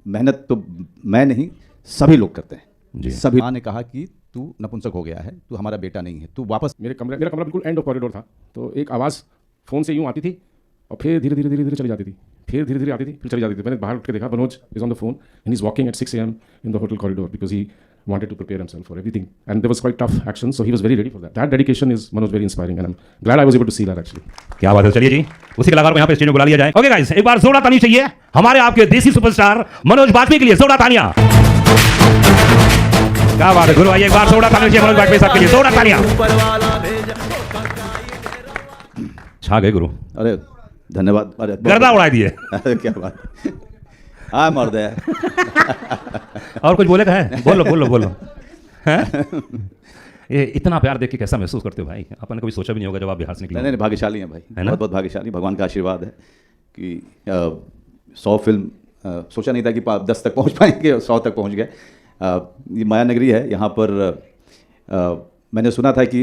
मेहनत तो मैं नहीं, सभी लोग करते हैं जी। सभी। माँ ने कहा कि तू नपुंसक हो गया है, तू हमारा बेटा नहीं है, तू वापस। मेरा कमरा बिल्कुल एंड ऑफ कॉरिडोर था, तो एक आवाज़ फ़ोन से यूँ आती थी और फिर धीरे धीरे धीरे धीरे चली जाती थी, फिर धीरे धीरे आती थी, फिर चली जाती थी। मैंने बाहर उठ के देखा, Manoj is on the phone and is walking at 6 AM in the hotel corridor because he wanted to prepare himself for everything, and there was quite tough action, so he was very ready for that. That dedication is, Manoj, very inspiring, and I'm glad I was able to see that actually. क्या बात है। चलिए जी, उसी कलाकार को यहाँ पे stage में बुला लिया जाए। ओके गाइस, एक बार जोरदार ताली चाहिए हमारे आपके देसी सुपरस्टार मनोज बाजपेयी के लिए। जोरदार तालियां। क्या बात है गुरु, आइए एक बार जोरदार तालियां चाहिए मनोज बाजपेयी साहब के लिए। जोरदार तालियां। छा गए गुरु। अरे धन्यवाद। अरे गर्दा उड़ा दिए। अरे क्या बात। हाँ मर्द है। और कुछ बोले का है? बोलो हैं? ये इतना प्यार देख के कैसा महसूस करते हो भाई? अपन ने कभी सोचा भी नहीं होगा जब आप बिहार से निकले। नहीं, भाग्यशाली हैं भाई, है ना? बहुत बहुत भाग्यशाली। भगवान का आशीर्वाद है कि 100 फिल्म सोचा नहीं था कि 10 तक पहुंच पाएंगे, 100 तक पहुंच गए। ये माया नगरी है, यहाँ पर मैंने सुना था कि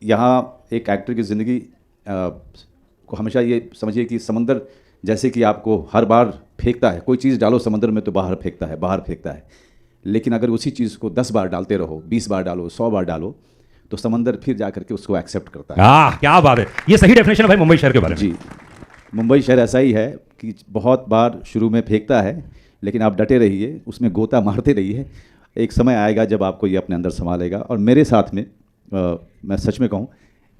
यहाँ एक एक्टर की ज़िंदगी को हमेशा ये समझिए कि समंदर जैसे कि आपको हर बार फेंकता है, कोई चीज़ डालो समंदर में तो बाहर फेंकता है, लेकिन अगर उसी चीज़ को 10 बार डालते रहो, 20 बार डालो, 100 बार डालो, तो समंदर फिर जा करके उसको एक्सेप्ट करता है। क्या बात है, ये सही डेफिनेशन है भाई मुंबई शहर के बारे में। जी, मुंबई शहर ऐसा ही है कि बहुत बार शुरू में फेंकता है, लेकिन आप डटे रहिए, उसमें गोता मारते रहिए, एक समय आएगा जब आपको ये अपने अंदर संभालेगा। और मेरे साथ में मैं सच में कहूँ,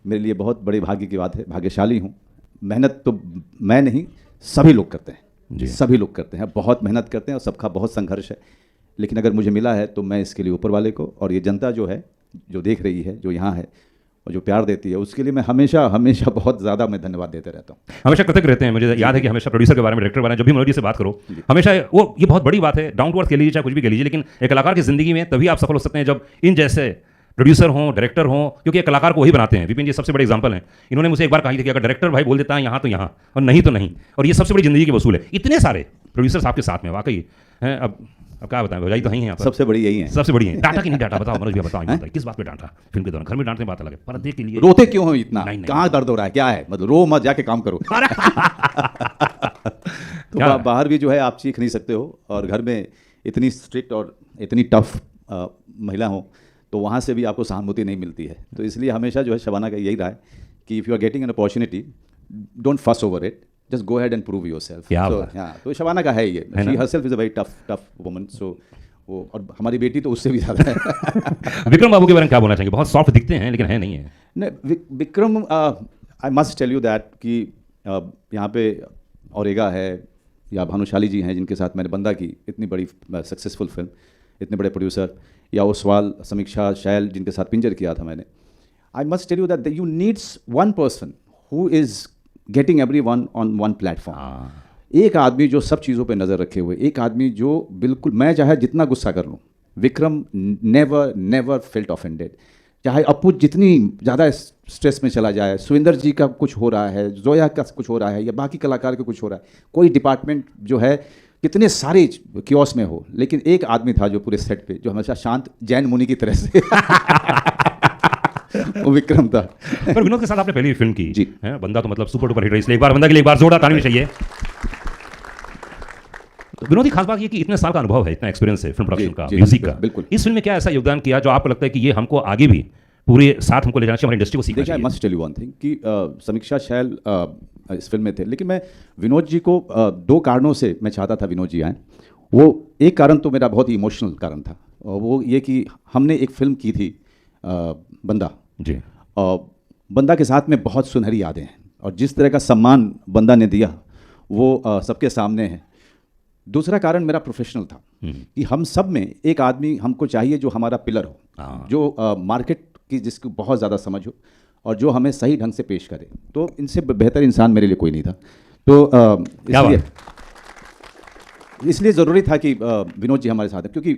मेरे लिए बहुत बड़े भाग्य की बात है, भाग्यशाली हूँ। मेहनत तो मैं नहीं, सभी लोग करते हैं, सभी लोग करते हैं, बहुत मेहनत करते हैं और सबका बहुत संघर्ष है। लेकिन अगर मुझे मिला है तो मैं इसके लिए ऊपर वाले को और ये जनता जो है, जो देख रही है, जो यहाँ है और जो प्यार देती है, उसके लिए मैं हमेशा हमेशा बहुत ज़्यादा मैं धन्यवाद देते रहता हूँ। हमेशा कृतज्ञ रहते हैं। मुझे याद है कि हमेशा प्रोड्यूसर के बारे में, डायरेक्टर के बारे में जब भी मनोज जी से बात करो, हमेशा वो ये बहुत बड़ी बात है, डाउन टू अर्थ कह लीजिए चाहे कुछ भी कह लीजिए, लेकिन एक कलाकार की ज़िंदगी में तभी आप सफल हो सकते हैं जब इन जैसे प्रोड्यूसर हों, डायरेक्टर हों, क्योंकि एक कलाकार को वही बनाते हैं। विपिन जी सबसे बड़े एग्जांपल हैं। इन्होंने मुझे एक बार कही थी कि अगर डायरेक्टर भाई बोल देता है यहाँ तो यहाँ और नहीं तो नहीं, और ये सबसे बड़ी ज़िंदगी की वसूल है। इतने सारे प्रोड्यूसर्स आपके साथ में वाकई हैं। अब क्या बताएं, भजाई तो ही है, सबसे बड़ी यही है, सबसे बड़ी है। डांटा कि नहीं डांटा, बताओ मनोज भैया, बताओ किस बात पे डांटा? फिल्म के दौरान घर में डांटने बात अलग है, पर्दे के लिए रोते क्यों हो इतना? नहीं। कहाँ दर्द हो रहा है, क्या है? मतलब रो मत, जाके काम करो। तो बाहर भी जो है आप सीख नहीं सकते हो, और घर में इतनी स्ट्रिक्ट और इतनी टफ महिला हो तो वहाँ से भी आपको सहानुभूति नहीं मिलती है। तो इसलिए हमेशा जो है शबाना का यही रहा है कि if you are getting an opportunity, don't fuss over it, just go ahead and prove yourself. तो शबाना का है ये, she herself is a very tough woman. So वो, और हमारी बेटी तो उससे भी ज़्यादा है। विक्रम बाबू के बारे में क्या बोलना चाहेंगे? बहुत सॉफ्ट दिखते हैं लेकिन है नहीं है। नहीं, Vikram, I must tell you that कि यहाँ पे औरेगा है या भानुशाली जी हैं जिनके साथ मैंने बंदा की, इतनी बड़ी सक्सेसफुल फिल्म, इतने बड़े प्रोड्यूसर, या ओसवाल, समीक्षा, शैल जिनके साथ पिंजर किया था मैंने। I must tell you that you needs one person who is getting everyone on one platform. एक आदमी जो सब चीज़ों पे नज़र रखे हुए, एक आदमी जो बिल्कुल, मैं चाहे जितना गुस्सा कर लूँ, विक्रम नेवर फेल्ट ऑफेंडेड। चाहे अपू जितनी ज़्यादा स्ट्रेस में चला जाए, सुविंदर जी का कुछ हो रहा है, जोया का कुछ हो रहा है, या बाकी कलाकार का कुछ हो रहा है, कोई डिपार्टमेंट जो है कितने सारे कियोस में हो, लेकिन एक आदमी था जो पूरे सेट पे जो हमेशा शांत जैन मुनि की तरह से वो विक्रम था। पर विनोद के साथ आपने पहली फिल्म की जी है, बंदा तो मतलब सुपर डुपर हिट है, इसलिए एक बार बंदा के लिए एक बार जोरदार ताली चाहिए। तो विनोद की खास बात ये कि इतने साल का अनुभव है, इतना एक्सपीरियंस है फिल्म प्रोडक्शन का, म्यूजिक का। बिल्कुल। इस फिल्म में क्या ऐसा योगदान किया जो आपको लगता है कि ये हमको आगे भी पूरे साथ हमको ले जाना चाहिए, हमारी इंडस्ट्री को सीखना चाहिए? I must tell you one thing कि समीक्षा, शैल इस फिल्म में थे, लेकिन मैं विनोद जी को 2 कारणों से मैं चाहता था विनोद जी आएँ। वो एक कारण तो मेरा बहुत ही इमोशनल कारण था, और वो ये कि हमने एक फिल्म की थी बंदा जी, और बंदा के साथ में बहुत सुनहरी यादें हैं, और जिस तरह का सम्मान बंदा ने दिया वो सबके सामने है। दूसरा कारण मेरा प्रोफेशनल था कि हम सब में एक आदमी हमको चाहिए जो हमारा पिलर हो, जो मार्केट की जिसको बहुत ज़्यादा समझ हो और जो हमें सही ढंग से पेश करे। तो इनसे बेहतर इंसान मेरे लिए कोई नहीं था। तो इसलिए ज़रूरी था कि विनोद जी हमारे साथ है, क्योंकि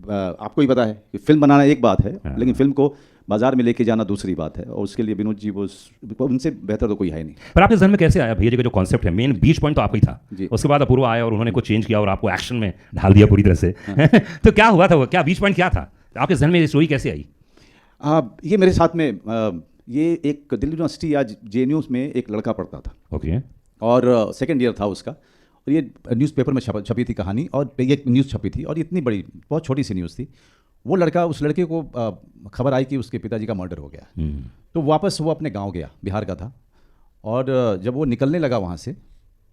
आपको ही पता है कि फिल्म बनाना एक बात है, लेकिन फिल्म को बाजार में लेके जाना दूसरी बात है, और उसके लिए विनोद जी वो उनसे बेहतर तो कोई है नहीं। पर आपके जहन में कैसे आया भैया जी का जो कॉन्सेप्ट है, मेन बीच पॉइंट तो आपका ही था, उसके बाद अपूर्वा आया और उन्होंने कुछ चेंज किया और आपको एक्शन में ढाल दिया पूरी तरह से। तो क्या हुआ था वो, क्या बीच पॉइंट क्या था आपके जहन में, ये स्टोरी कैसे आई? ये मेरे साथ में ये एक दिल्ली यूनिवर्सिटी या JNU में एक लड़का पढ़ता था, ओके, और 2nd ईयर था उसका, और ये न्यूज़पेपर में छपी थी कहानी, और ये न्यूज़ छपी थी, और इतनी बड़ी बहुत छोटी सी न्यूज़ थी। वो लड़का, उस लड़के को खबर आई कि उसके पिताजी का मर्डर हो गया। तो वापस वो अपने गांव गया, बिहार का था, और जब वो निकलने लगा वहाँ से,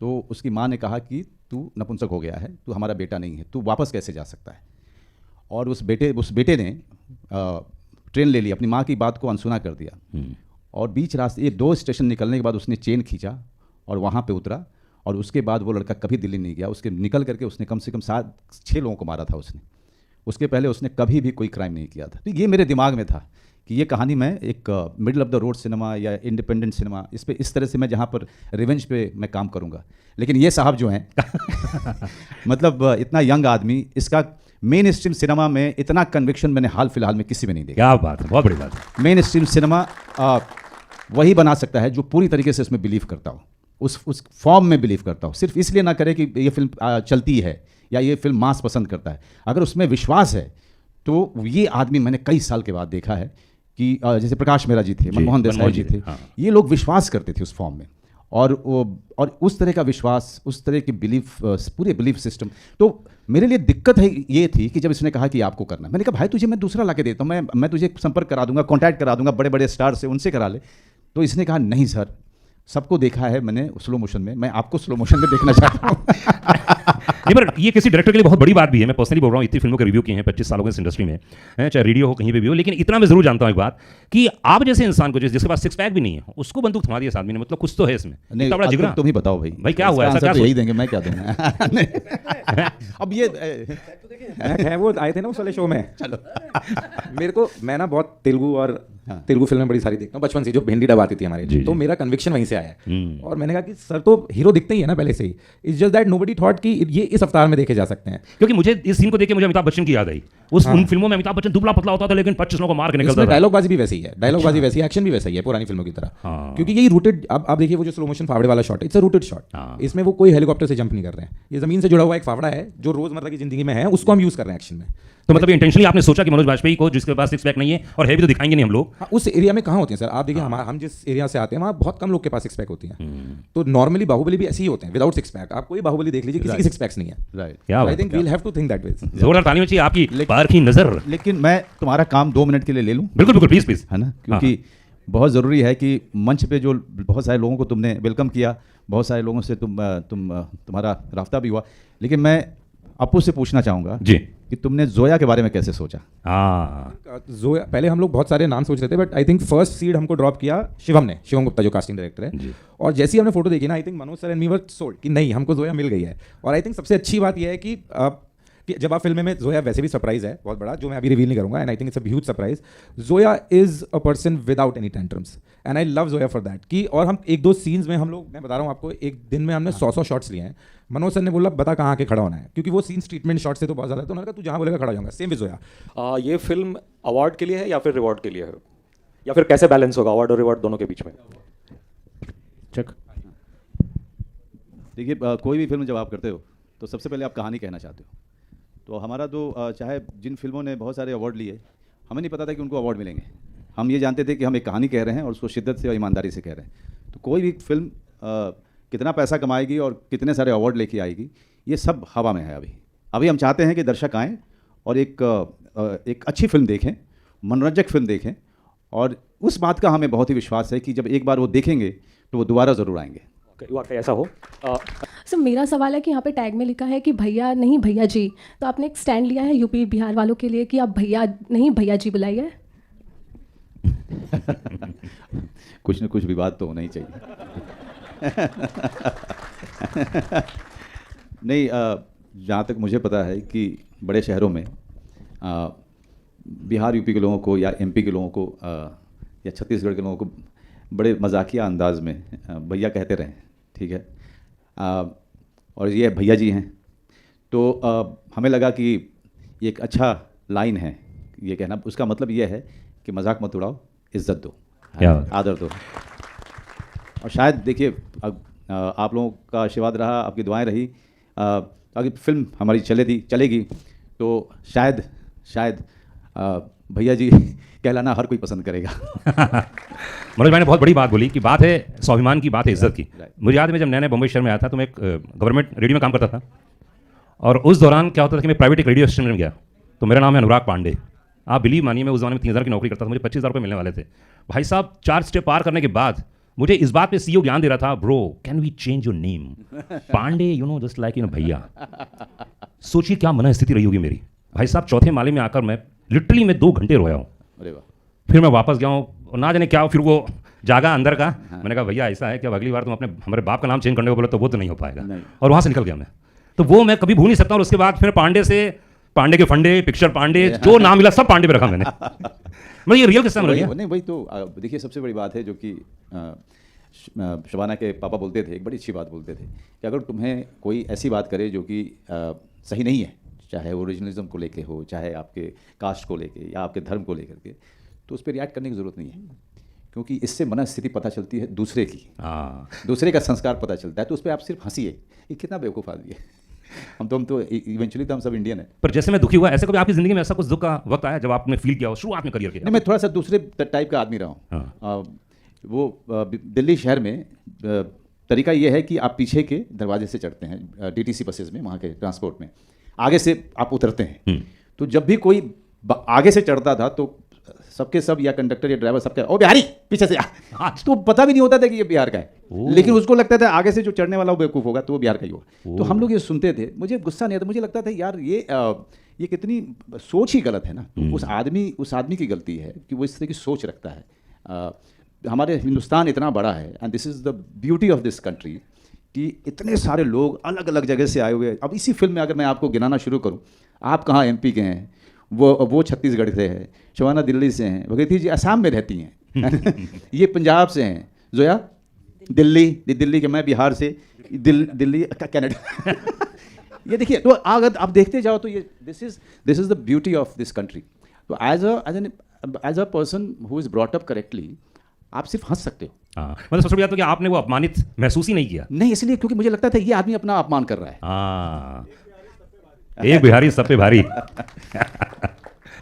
तो उसकी माँ ने कहा कि तू नपुंसक हो गया है, तू हमारा बेटा नहीं है, तू वापस कैसे जा सकता है। और उस बेटे ने ट्रेन ले ली, अपनी माँ की बात को अनसुना कर दिया, और बीच रास्ते ये 2 स्टेशन निकलने के बाद उसने चेन खींचा और वहाँ पे उतरा, और उसके बाद वो लड़का कभी दिल्ली नहीं गया। उसके निकल करके उसने कम से कम 7-6 लोगों को मारा था उसने। उसके पहले उसने कभी भी कोई क्राइम नहीं किया था। तो ये मेरे दिमाग में था कि ये कहानी मैं एक middle of the road cinema या इंडिपेंडेंट सिनेमा, इस तरह से मैं जहाँ पर रिवेंज पे मैं काम करूँगा। लेकिन ये साहब जो हैं मतलब इतना यंग आदमी, इसका मेन स्ट्रीम सिनेमा में इतना कन्विक्शन मैंने हाल फिलहाल में किसी में नहीं देखा। क्या बात है, बहुत बड़ी बात है। मेन स्ट्रीम सिनेमा वही बना सकता है जो पूरी तरीके से इसमें बिलीव करता हो, उस फॉर्म में बिलीव करता हो, सिर्फ इसलिए ना करे कि ये फिल्म चलती है या ये फिल्म मास पसंद करता है। अगर उसमें विश्वास है तो ये आदमी मैंने कई साल के बाद देखा है कि जैसे प्रकाश मेहरा जी थे, मनमोहन देसाई जी थे, हाँ। ये लोग विश्वास करते थे उस फॉर्म में, और उस तरह का विश्वास, उस तरह की बिलीफ, पूरे बिलीफ सिस्टम। तो मेरे लिए दिक्कत है ये थी कि जब इसने कहा कि आपको करना, मैंने कहा भाई तुझे मैं दूसरा ला के देता हूँ, मैं तुझे संपर्क करा दूंगा, कॉन्टैक्ट करा दूंगा बड़े बड़े स्टार से, उनसे करा ले। तो इसने कहा नहीं सर, सबको देखा है मैंने स्लो मोशन में, मैं आपको स्लो मोशन में देखना चाहता हूँ। नहीं, पर ये किसी डायरेक्टर के लिए बहुत बड़ी बात भी है। मैं पर्सनली बोल रहा हूँ, इतनी फिल्मों के रिव्यू किए हैं 25 सालों के इस इंडस्ट्री में, चाहे रेडियो हो, कहीं पे भी हो, लेकिन इतना मैं जरूर जानता हूँ एक बात कि आप जैसे इंसान को, जिसके पास 6 पैक भी नहीं है, उसको बंदूक थमा दिया इस आदमी ने, मतलब कुछ तो है इसमें। नहीं, बड़ा जिगरा। तुम ही बताओ भाई क्या हुआ, ऐसा क्या यही देंगे, मैं क्या दूंगा। अब ये है वो आए थे ना उस वाले शो में। चलो मेरे को, मैं ना बहुत तेलुगु और तेलुगु फिल्में बड़ी सारी देखता हूँ बचपन से, जो हिंदी डब आती थी हमारे, तो मेरा कन्विक्शन वहीं से आया है। और मैंने कहा कि सर तो हीरो दिखते ही है ना पहले से ही, it's just that nobody thought कि ये इस अवतार में देखे जा सकते हैं। क्योंकि मुझे इस सीन को देख के मुझे अमिताभ बच्चन की याद आई। उन फिल्मों में अमिताभ बच्चन दुबला पतला होता था, लेकिन 25 लोगों को मार के निकलता था। डायलॉग बाजी भी वैसी ही है, डायलॉग बाजी वैसी है, एक्शन भी वैसा ही है पुरानी फिल्मों की तरह। क्योंकि यही रूटेड, अब आप देखिए वो जो स्लो मोशन फावड़े वाला shot, it's a rooted shot. इसमें वो कोई हेलीकॉप्टर से जंप नहीं कर रहे हैं, ये जमीन से जुड़ा हुआ एक फावड़ा है जो रोजमर्रा की जिंदगी में है, उसको हम यूज कर रहे हैं एक्शन में। तो मतलब इंटेंशनली आपने सोचा कि मनोज बाजपेयी को, जिसके पास 6 पैक नहीं है और है भी, तो दिखाएंगे नहीं हम लोग। हाँ, उस एरिया में कहाँ होते हैं सर, आप देखिए हम जिस एरिया से आते हैं वहाँ बहुत कम लोग के पास 6 पैक होती हैं। तो नॉर्मली बाहुबली भी ऐसे ही होते हैं, विदाउट 6 पैक। आप कोई बाहुबली देख लीजिए, किसी की 6 पैक्स नहीं है। Right, I think we will have to think that way. जोरदार तालियां चाहिए आपकी बाहर की नजर। लेकिन मैं तुम्हारा काम 2 मिनट के लिए ले लूँ? बिल्कुल बिल्कुल, प्लीज प्लीज, है ना, क्योंकि बहुत ज़रूरी है कि मंच पे जो बहुत सारे लोगों को तुमने वेलकम किया, बहुत सारे लोगों से तुम्हारा राफ्ता भी हुआ, लेकिन मैं अपू से पूछना चाहूँगा जी कि तुमने जोया के बारे में कैसे सोचा? जोया, पहले हम लोग बहुत सारे नाम सोच रहे थे, but I think first seed हमको ड्रॉप किया शिवम गुप्ता जो कास्टिंग डायरेक्टर है। और जैसे ही हमने फोटो देखी ना, I think Manoj sir and we were sold कि नहीं, हमको जोया मिल गई है। और आई थिंक सबसे अच्छी बात यह है कि जब आप फिल्म में, जोया वैसे भी सरप्राइज है बहुत बड़ा, जो मैं अभी रिवील नहीं करूंगा, and I think it's a huge surprise. Zoya is a person without any tantrums, and I love Zoya for that. कि और हम 1-2 सीन्स में हम लोग, मैं बता रहा हूँ आपको, एक दिन में हमने 100 शॉट्स लिए हैं। मनोज सर ने बोला बता कहाँ आके खड़ा होना है, क्योंकि वो सीन्स ट्रीटमेंट शॉट से तो बहुत ज़्यादा है, तो उन्होंने कहा तू जहाँ बोलेगा खड़ा जाऊंगा। Same with Zoya. ये फिल्म अवार्ड के लिए है या फिर रिवॉर्ड के लिए है, या फिर कैसे बैलेंस होगा अवार्ड और रिवॉर्ड दोनों के बीच में? चेक। देखिए, कोई भी फिल्म जब आप करते हो तो सबसे पहले आप कहानी कहना चाहते हो। तो हमारा तो चाहे जिन फिल्मों ने बहुत सारे अवार्ड लिए, हमें नहीं पता था कि उनको अवार्ड मिलेंगे। हम ये जानते थे कि हम एक कहानी कह रहे हैं और उसको शिद्दत से और ईमानदारी से कह रहे हैं। तो कोई भी फिल्म कितना पैसा कमाएगी और कितने सारे अवार्ड लेके आएगी, ये सब हवा में है। अभी हम चाहते हैं कि दर्शक आएँ और एक अच्छी फिल्म देखें, मनोरंजक फिल्म देखें, और उस बात का हमें बहुत ही विश्वास है कि जब एक बार वो देखेंगे तो वो दोबारा ज़रूर आएंगे। वाकई ऐसा हो। सर मेरा सवाल है कि यहाँ पे टैग में लिखा है कि भैया नहीं भैया जी, तो आपने एक स्टैंड लिया है यूपी बिहार वालों के लिए कि आप भैया नहीं भैया जी बुलाइए? कुछ न कुछ विवाद तो होना ही चाहिए। नहीं, जहाँ तक मुझे पता है कि बड़े शहरों में बिहार यूपी के लोगों को या एमपी के लोगों को या छत्तीसगढ़ के लोगों को बड़े मजाकिया अंदाज में भैया कहते रहे, ठीक है। और ये भैया जी हैं, तो हमें लगा कि ये एक अच्छा लाइन है ये कहना। उसका मतलब ये है कि मजाक मत उड़ाओ, इज्जत दो, आदर दो। और शायद देखिए, आप लोगों का आशीर्वाद रहा, आपकी दुआएं रही, अगर फिल्म हमारी चलेगी तो शायद भैया जी कहलाना हर कोई पसंद करेगा। मनोज भाई ने बहुत बड़ी बात बोली कि बात है स्वाभिमान की, बात है इज्जत की। मुझे याद है मैं जब नया नया बम्बई शहर में आया था तो मैं एक गवर्नमेंट रेडियो में काम करता था, और उस दौरान क्या होता था कि मैं प्राइवेट एक रेडियो स्टेशन में गया, तो मेरा नाम है अनुराग पांडे। आप बिलीव मानिए मैं उस जमाने में 3,000 की नौकरी करता था, मुझे 25,000 रुपये मिलने वाले थे। भाई साहब 4 स्टेप पार करने के बाद मुझे इस बात पे सीईओ ज्ञान दे रहा था, bro can we change your name Pandey, you know just like you know भैया। सोचिए क्या मन स्थिति रही होगी मेरी। भाई साहब चौथे माले में आकर मैं लिटरली मैं 2 घंटे रोया हूँ। अरे वाह। फिर मैं वापस गया हूँ और ना जाने क्या फिर वो जागा अंदर का। मैंने कहा भैया ऐसा है कि अब अगली बार तुम अपने हमारे बाप का नाम चेंज करने को बोले तो वो तो नहीं हो पाएगा। और वहाँ से निकल गया मैं। तो वो मैं कभी भूल नहीं सकता। और उसके बाद फिर पांडे से पांडे के फंडे, पिक्चर पांडे, जो नाम मिला सब पांडे पे रखा मैंने। मतलब ये रियल किस्सा मिल गया। नहीं वही तो देखिए सबसे बड़ी बात है जो कि शबाना के पापा बोलते थे, एक बड़ी अच्छी बात बोलते थे कि अगर तुम्हें कोई ऐसी बात करे जो कि सही नहीं है, चाहे ओरिजिनलिज्म को लेके हो, चाहे आपके कास्ट को लेके या आपके धर्म को लेकर के, तो उस पर रिएक्ट करने की ज़रूरत नहीं है, क्योंकि इससे मनस्थिति पता चलती है दूसरे की, दूसरे का संस्कार पता चलता है। तो उस पर आप सिर्फ हंसिए, ये कितना बेवकूफ़ आदमी है। हम तो इवेंचुअली तो हम सब इंडियन है। पर जैसे मैं दुखी हुआ, ऐसे कभी आपकी ज़िंदगी में ऐसा कुछ दुख का वक्त आया जब आपने फील किया हो शुरुआत में करियर के? नहीं, मैं थोड़ा सा दूसरे टाइप का आदमी रहा हूँ। वो दिल्ली शहर में तरीका ये है कि आप पीछे के दरवाजे से चढ़ते हैं DTC बसेस में, वहाँ के ट्रांसपोर्ट में आगे से आप उतरते हैं। तो जब भी कोई आगे से चढ़ता था तो सबके सब या कंडक्टर या ड्राइवर सबके ओ बिहारी पीछे से तो पता भी नहीं होता था कि ये बिहार का है, लेकिन उसको लगता था आगे से जो चढ़ने वाला वो बेवकूफ़ होगा तो वो बिहार का ही होगा। तो हम लोग ये सुनते थे, मुझे गुस्सा नहीं आता, मुझे लगता था यार ये कितनी सोच ही गलत है ना। उस आदमी की गलती है कि वो इस तरह की सोच रखता है। हमारे हिंदुस्तान इतना बड़ा है and this is the beauty of this country कि इतने सारे लोग अलग अलग जगह से आए हुए हैं। अब इसी फिल्म में अगर मैं आपको गिनाना शुरू करूं, आप कहाँ MP के हैं, वो छत्तीसगढ़ से है, शबाना दिल्ली से हैं, भगीरथी जी असम में रहती हैं ये पंजाब से हैं, जोया दिल्ली के, मैं बिहार से, दिल्ली कनाडा ये देखिए, तो अगर आप देखते जाओ तो ये this is the beauty of this country. तो as a person who is brought up correctly आप सिर्फ हंस सकते हो। मतलब सबसे बड़ी बात तो कि आपने वो अपमानित महसूस ही नहीं किया। नहीं, इसलिए क्योंकि मुझे लगता था ये आदमी अपना अपमान कर रहा है। एक बिहारी सब पे भारी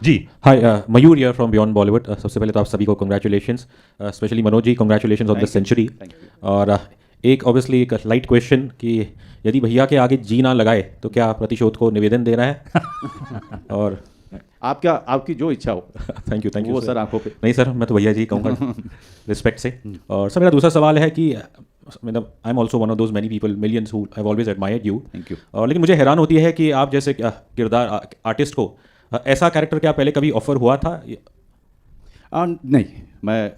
जी। Hi, Mayur here from Beyond Bollywood. सबसे पहले तो आप सभी को congratulations, specially Manoj ji, congratulations on the century. और एक ऑब्वियसली एक लाइट क्वेश्चन कि यदि भैया के आगे जी ना लगाए तो क्या प्रतिशोध को निवेदन देना है? और आपकी जो इच्छा हो। थैंक यू वो सर आंखों पे। नहीं सर, मैं तो भैया जी कहूँगा रिस्पेक्ट से। और सर मेरा दूसरा सवाल है कि मतलब I am also one of those many people, millions who have always admired you. Thank you. लेकिन मुझे हैरान होती है कि आप जैसे किरदार आर्टिस्ट को ऐसा कैरेक्टर क्या पहले कभी ऑफर हुआ था? नहीं, मैं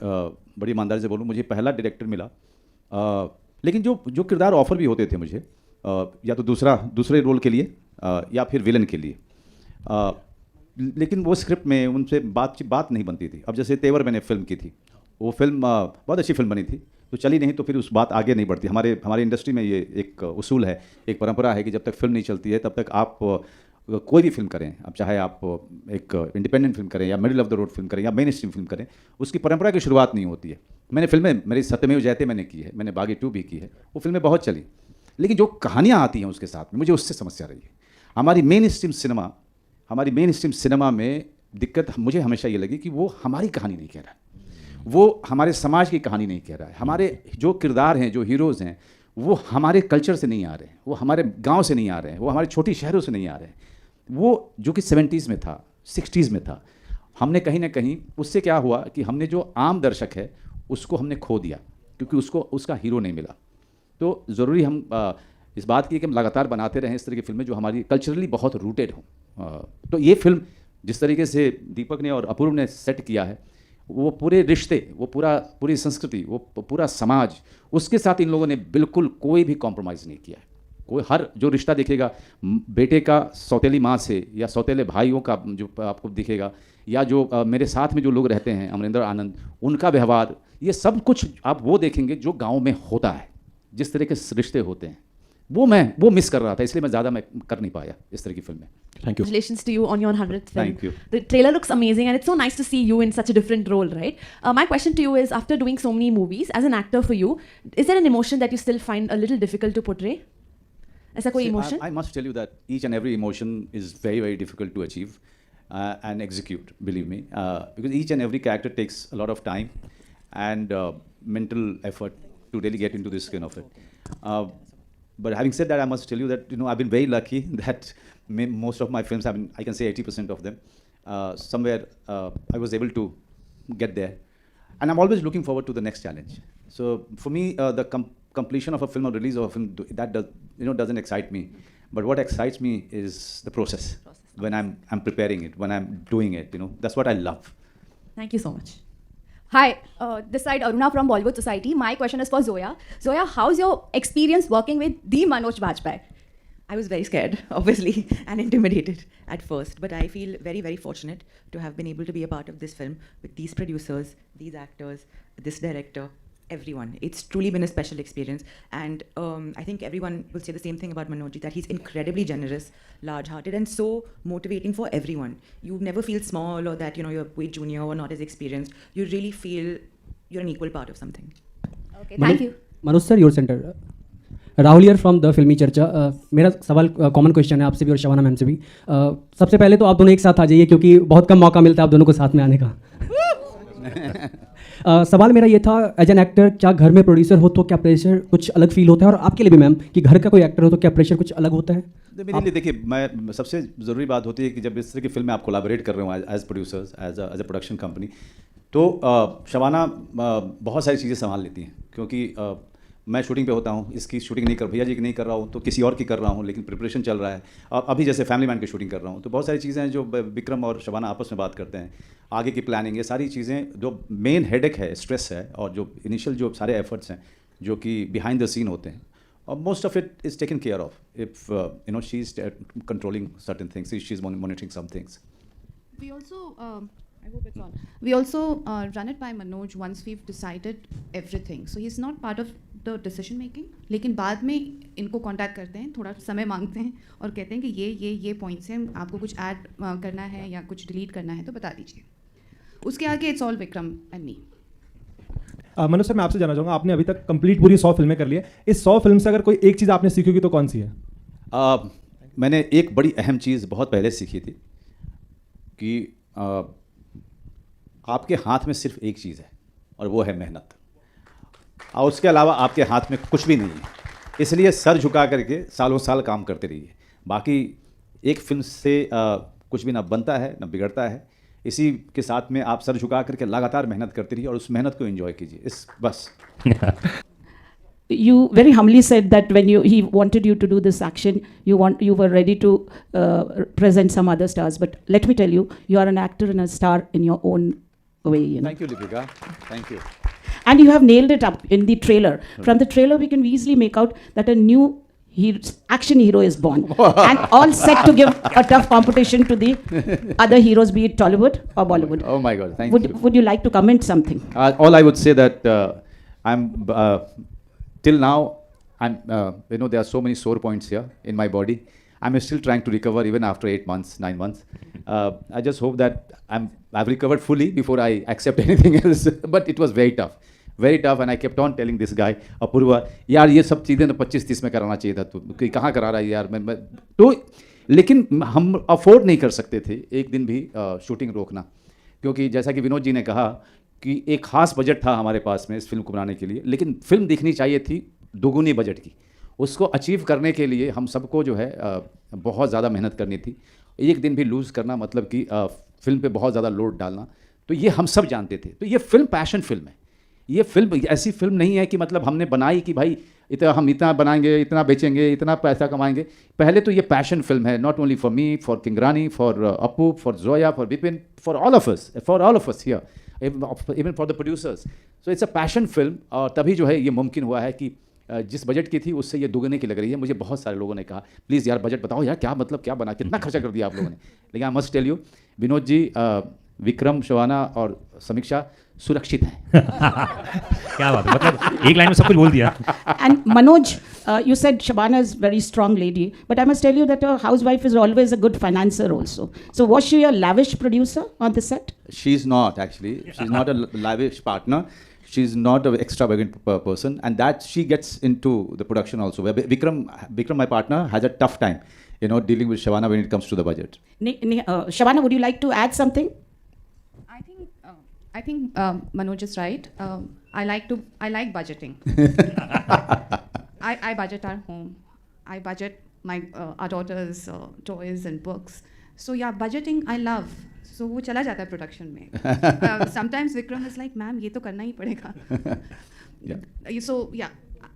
बड़ी ईमानदारी से बोलूँ, मुझे पहला डायरेक्टर मिला, लेकिन जो किरदार ऑफर भी होते थे मुझे, या तो दूसरे रोल के लिए या फिर विलन के लिए, लेकिन वो स्क्रिप्ट में उनसे बात नहीं बनती थी। अब जैसे तेवर मैंने फिल्म की थी, वो फिल्म बहुत अच्छी फिल्म बनी थी, तो चली नहीं, तो फिर उस बात आगे नहीं बढ़ती। हमारी इंडस्ट्री में ये एक उसूल है, एक परंपरा है कि जब तक फिल्म नहीं चलती है तब तक आप कोई भी फिल्म करें, अब चाहे आप एक इंडिपेंडेंट फिल्म करें या middle of the road film करें या मेन स्ट्रीम फिल्म करें, उसकी परंपरा की शुरुआत नहीं होती है। मैंने फिल्में, मेरी सत्यमेव जयते मैंने की है, मैंने बागी 2 भी की है, वो फिल्में बहुत चली, लेकिन जो कहानियाँ आती हैं उसके साथ में, मुझे उससे समस्या रही है। हमारी मेन स्ट्रीम सिनेमा में दिक्कत मुझे हमेशा ये लगी कि वो हमारी कहानी नहीं कह रहा है, वो हमारे समाज की कहानी नहीं कह रहा है। हमारे जो किरदार हैं, जो हीरोज़ हैं, वो हमारे कल्चर से नहीं आ रहे हैं, वो हमारे गांव से नहीं आ रहे हैं, वो हमारे छोटी शहरों से नहीं आ रहे हैं। वो जो कि 70s में था, 60s में था, हमने कहीं ना कहीं उससे क्या हुआ कि हमने जो आम दर्शक है उसको हमने खो दिया, क्योंकि उसका हीरो नहीं मिला। तो ज़रूरी हम इस बात की कि हम लगातार बनाते रहें इस तरह की फिल्में जो हमारी कल्चरली बहुत रूटेड हों। तो ये फिल्म जिस तरीके से दीपक ने और अपूर्व ने सेट किया है, वो पूरे रिश्ते, वो पूरी संस्कृति, वो पूरा समाज, उसके साथ इन लोगों ने बिल्कुल कोई भी कॉम्प्रोमाइज़ नहीं किया है। कोई हर जो रिश्ता दिखेगा, बेटे का सौतेली माँ से या सौतेले भाइयों का जो आपको दिखेगा, या जो मेरे साथ में जो लोग रहते हैं, अमरिंदर आनंद, उनका व्यवहार, ये सब कुछ आप वो देखेंगे जो गाँव में होता है, जिस तरह के रिश्ते होते हैं, वो मिस कर रहा था, इसलिए मैं कर नहीं पाया इस तरह की फिल्में। Thank you. Congratulations to you on your 100th film. Thank you. The trailer looks amazing and it's so nice to see you in such a different role, right? My question to you is, after doing so many movies, as an actor for you, is there an emotion that you still find a little difficult to portray? ऐसा कोई emotion? I must tell you that each and every emotion is very, very difficult to achieve. and execute, believe me, because each and every character takes a lot of time and mental effort to really get into the skin of it. But having said that, I must tell you that I've been very lucky that most of my films, I can say 80% of them, somewhere I was able to get there, and I'm always looking forward to the next challenge. So for me, the completion of a film or release of a film, that doesn't excite me. But what excites me is the process. When I'm preparing it, when I'm doing it, that's what I love. Thank you so much. Hi, this side Aruna from Bollywood Society. My question is for Zoya. Zoya, how's your experience working with the Manoj Bajpayee? I was very scared, obviously, and intimidated at first, but I feel very, very fortunate to have been able to be a part of this film with these producers, these actors, this director, everyone. It's truly been a special experience, and I think everyone will say the same thing about Manoj, that he's incredibly generous, large-hearted, and so motivating for everyone. You never feel small or that you're way junior or not as experienced. You really feel you're an equal part of something. Okay, thank you. Manoj sir your centre Rahul here from the फिल्मी चर्चा मेरा सवाल common question है आपसे भी और Shabana ma'am से भी सबसे पहले तो आप दोनों एक साथ आ जाइए क्योंकि बहुत कम मौका मिलता है आप दोनों को साथ में आने का सवाल मेरा ये था एज एन एक्टर क्या घर में प्रोड्यूसर हो तो क्या प्रेशर कुछ अलग फील होता है और आपके लिए भी मैम कि घर का कोई एक्टर हो तो क्या प्रेशर कुछ अलग होता है मेरे लिए देखिए मैं सबसे ज़रूरी बात होती है कि जब इस तरह की फिल्म में आप कोलैबोरेट कर रहे हो as producers as a production company तो शबाना बहुत सारी चीज़ें संभाल लेती हैं क्योंकि मैं शूटिंग पे होता हूँ इसकी शूटिंग नहीं कर भैया जी की नहीं कर रहा हूँ तो किसी और की कर रहा हूँ लेकिन प्रिपरेशन चल रहा है अभी जैसे फैमिली मैन की शूटिंग कर रहा हूँ तो बहुत सारी चीज़ें हैं जो विक्रम और शबाना आपस में बात करते हैं आगे की प्लानिंग ये सारी चीज़ें जो मेन हेडेक है स्ट्रेस है और जो इनिशियल जो सारे एफर्ट्स हैं जो कि बिहाइंड द सीन होते हैं और most of it is taken care of if she is controlling certain things she is monitoring some things I hope it's on. We also run it by Manoj once we've decided everything. So he's not part of the decision making. लेकिन बाद में इनको contact करते हैं थोड़ा समय मांगते हैं और कहते हैं कि ये पॉइंट्स हैं आपको कुछ ऐड करना है या कुछ डिलीट करना है तो बता दीजिए उसके आगे it's all Vikram and me Manoj sir मैं आपसे जानना चाहूँगा आपने अभी तक कंप्लीट पूरी 100 फिल्में कर ली है इस 100 फिल्म से अगर कोई एक चीज़ आपने सीखी होगी तो कौन सी है मैंने एक बड़ी अहम चीज़ बहुत पहले सीखी थी कि आपके हाथ में सिर्फ एक चीज़ है और वो है मेहनत और उसके अलावा आपके हाथ में कुछ भी नहीं है इसलिए सर झुका करके सालों साल काम करते रहिए बाकी एक फिल्म से कुछ भी ना बनता है ना बिगड़ता है इसी के साथ में आप सर झुका करके लगातार मेहनत करते रहिए और उस मेहनत को एंजॉय कीजिए इस बस You very humbly said that when he wanted you to do this action, you were ready to present some other stars. But let me tell you, you are an actor and a star in your own way. Thank you, Deepika. Thank you. And you have nailed it up in the trailer. From the trailer, we can easily make out that a new action hero is born, and all set to give a tough competition to the other heroes, be it Tollywood or Bollywood. Oh my God! Thank you. Would you like to comment something? All I would say that I'm. Till now, I'm, there are so many sore points here in my body. I'm still trying to recover even after 8 months, 9 months. I just hope that I've recovered fully before I accept anything else. But it was very tough. And I kept on telling this guy, Apurva, यार ये सब चीज़ें ना 25-30 में कराना चाहिए था तू कहाँ करा रहा है यार मैं तो लेकिन हम अफोर्ड नहीं कर सकते थे एक दिन भी शूटिंग रोकना क्योंकि जैसा कि विनोद जी ने कहा कि एक ख़ास बजट था हमारे पास में इस फिल्म को बनाने के लिए लेकिन फिल्म दिखनी चाहिए थी दोगुनी बजट की उसको अचीव करने के लिए हम सबको जो है बहुत ज़्यादा मेहनत करनी थी एक दिन भी लूज़ करना मतलब कि फिल्म पे बहुत ज़्यादा लोड डालना तो ये हम सब जानते थे तो ये फिल्म पैशन फिल्म है ये फिल्म ऐसी फिल्म नहीं है कि मतलब हमने बनाई कि भाई हम इतना बनाएंगे इतना बेचेंगे इतना पैसा कमाएंगे पहले तो ये पैशन फिल्म है not only for me for किंगरानी for Apu for Zoya for Vipin for all of us here even for the producers. So it's a passion film और तभी जो है ये मुमकिन हुआ है कि जिस बजट की थी उससे ये दुगने की लग रही है मुझे बहुत सारे लोगों ने कहा प्लीज़ यार बजट बताओ यार क्या मतलब क्या बना कितना खर्चा कर दिया आप लोगों ने लेकिन I must tell you Vinod ji Vikram Shabana और समीक्षा सुरक्षित हैं क्या बात है मतलब एक लाइन में सब कुछ बोल दिया And Manoj, you said Shabana is very strong lady, but I must tell you that a housewife is always a good financer also. So was she a lavish producer on the set? She's not actually. She's not a lavish partner. She's not an extravagant person, and that she gets into the production also. Where Vikram, my partner, has a tough time. dealing with Shabana when it comes to the budget. Shabana, would you like to add something? I think Manoj is right. I like budgeting. I budget our home. I budget our daughter's toys and books. So yeah, budgeting I love. So वो चला जाता है production में. Sometimes Vikram is like, ma'am ये तो करना ही पड़ेगा. So yeah,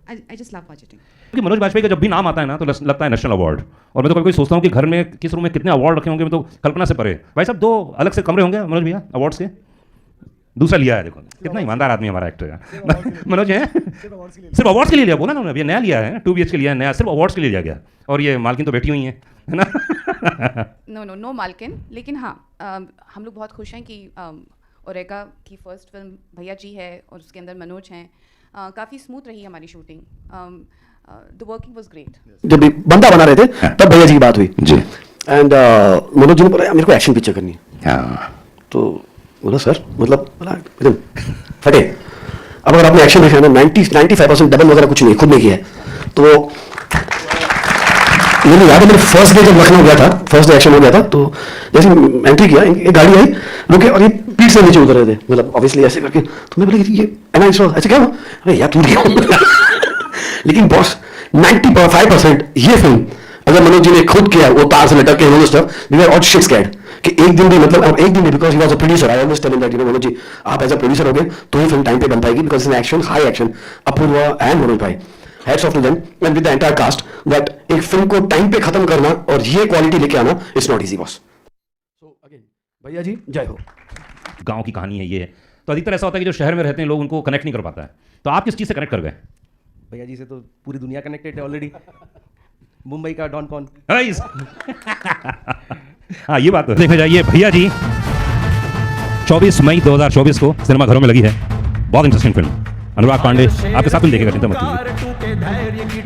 I just love budgeting. क्योंकि मनोज बाजपेयी का जब भी नाम आता है ना तो लगता है नेशनल अवार्ड, और मैं तो कभी सोचता हूँ कि घर में किस रूम में कितने अवार्ड रखे होंगे, मैं तो कल्पना से परे. भाई साहब 2 अलग से कमरे होंगे मनोज भैया अवार्ड्स के. दूसरा लिया है, देखो कितना ईमानदार आदमी हमारा एक्टर है मनोज है. सिर्फ अवार्ड्स के लिए लिया, बोला ना उन्होंने, नया लिया है 2 BHK लिया है नया, सिर्फ अवार्ड्स के लिए लिया गया. और ये मालकिन तो बैठी हुई है ना. नो मालकिन, लेकिन हाँ हम लोग बहुत खुश हैं कि ओरेगा की फर्स्ट फिल्म भैया जी है और उसके अंदर मनोज हैं. काफ़ी स्मूथ रही हमारी shooting. The working was great. जब भी बंदा बना रहे थे तब भैया जी की बात हुई जी, एंड मनोज जी ने बोला मेरे को एक्शन पिक्चर करनी है. तो बोला सर मतलब एकदम फटे. अब अगर आपने एक्शन देखा ना 95% डबल वगैरह कुछ नहीं, खुद ने किया है. तो मुझे याद है मेरे फर्स्ट डे जब लखनऊ गया था, फर्स्ट डे एक्शन हो गया था, तो जैसे एंट्री किया एक गाड़ी आई रुके और ये पीठ से नीचे उतर रहे थे, मतलब ऑब्वियसली ऐसे करके. तो मैं बोला ये ऐसे क्या हुआ, अरे यार तू लेकिन बॉस 95% ये फिल्म अगर मनोज जी ने खुद किया, वो तार से लटक के stuff, we were all shit scared कि एक दिन भी, मतलब एक दिन भी, because he was a producer. I always tell him that Manoj ji आप एज अ प्रोड्यूसर हो गए तो ही फिल्म टाइम पे बन पाएगी, because in action high action. Apoorva and Manoj भाई, hats off to them and with the entire cast, that एक film को टाइम पे खत्म करना और ये क्वालिटी लेके आना it's not easy boss. So again भैया जी जय हो. गांव की कहानी है ये. तो अधिकतर ऐसा होता है कि जो शहर में रहते हैं लोग उनको कनेक्ट नहीं कर पाता है. तो आप किस चीज़ से कनेक्ट कर गए? भैया जी से तो पूरी दुनिया कनेक्टेड है ऑलरेडी. मुंबई का डॉन कौन. हाँ ये बात तो देखा जाए. ये भैया जी 24 मई 2024 को सिनेमाघरों में लगी है. बहुत इंटरेस्टिंग फिल्म. अनुराग पांडे आपके साथ फिल्म देखेगा, चिंता मत कीजिए.